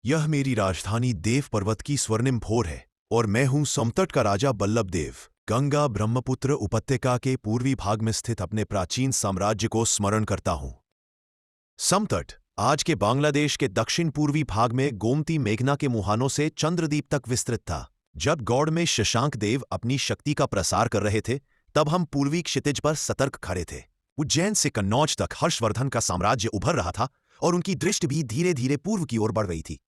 यह मेरी राजधानी देव पर्वत की स्वर्णिम भोर है और मैं हूं समतट का राजा बल्लभ देव। गंगा ब्रह्मपुत्र उपत्यका के पूर्वी भाग में स्थित अपने प्राचीन साम्राज्य को स्मरण करता हूं। समतट आज के बांग्लादेश के दक्षिण पूर्वी भाग में गोमती मेघना के मुहानों से चंद्रदीप तक विस्तृत था। जब गौड़ में शशांक देव अपनी शक्ति का प्रसार कर रहे थे, तब हम पूर्वी क्षितिज पर सतर्क खड़े थे। उज्जैन से कन्नौज तक हर्षवर्धन का साम्राज्य उभर रहा था और उनकी दृष्टि भी धीरे धीरे पूर्व की ओर बढ़ रही थी।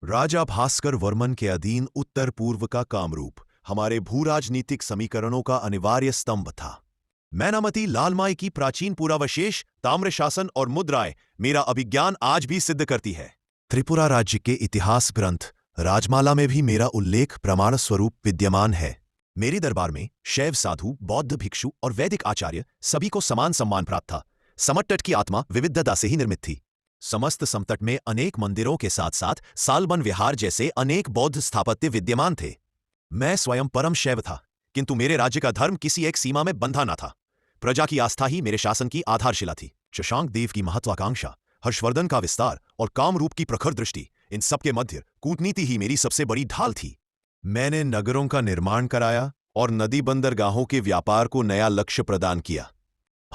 राजा भास्कर वर्मन के अधीन उत्तर पूर्व का कामरूप हमारे भूराजनीतिक समीकरणों का अनिवार्य स्तंभ था। मैनामती लालमाई की प्राचीन पुरावशेष, ताम्रशासन और मुद्राएं मेरा अभिज्ञान आज भी सिद्ध करती है। त्रिपुरा राज्य के इतिहास ग्रंथ राजमाला में भी मेरा उल्लेख प्रमाण स्वरूप विद्यमान है। मेरे दरबार में शैव साधु, बौद्ध भिक्षु और वैदिक आचार्य सभी को समान सम्मान प्राप्त था। समतट की आत्मा विविधता से ही निर्मित थी। समस्त समतट में अनेक मंदिरों के साथ साथ सालबन विहार जैसे अनेक बौद्ध स्थापत्य विद्यमान थे। मैं स्वयं परम शैव था, किंतु मेरे राज्य का धर्म किसी एक सीमा में बंधा न था। प्रजा की आस्था ही मेरे शासन की आधारशिला थी। शशांक देव की महत्वाकांक्षा, हर्षवर्धन का विस्तार और कामरूप की प्रखर दृष्टि, इन सबके मध्य कूटनीति ही मेरी सबसे बड़ी ढाल थी। मैंने नगरों का निर्माण कराया और नदी बंदरगाहों के व्यापार को नया लक्ष्य प्रदान किया।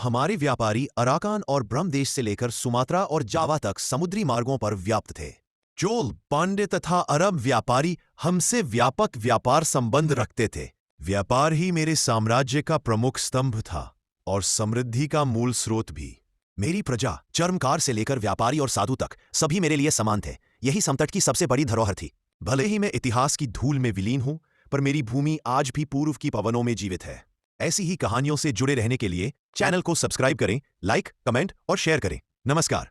हमारे व्यापारी अराकान और ब्रह्मदेश से लेकर सुमात्रा और जावा तक समुद्री मार्गों पर व्याप्त थे। चोल, पांड्य तथा अरब व्यापारी हमसे व्यापक व्यापार संबंध रखते थे। व्यापार ही मेरे साम्राज्य का प्रमुख स्तंभ था और समृद्धि का मूल स्रोत भी। मेरी प्रजा, चर्मकार से लेकर व्यापारी और साधु तक, सभी मेरे लिए समान थे। यही समतट की सबसे बड़ी धरोहर थी। भले ही मैं इतिहास की धूल में विलीन हूं, पर मेरी भूमि आज भी पूर्व की पवनों में जीवित है। ऐसी ही कहानियों से जुड़े रहने के लिए चैनल को सब्सक्राइब करें, लाइक, कमेंट और शेयर करें। नमस्कार।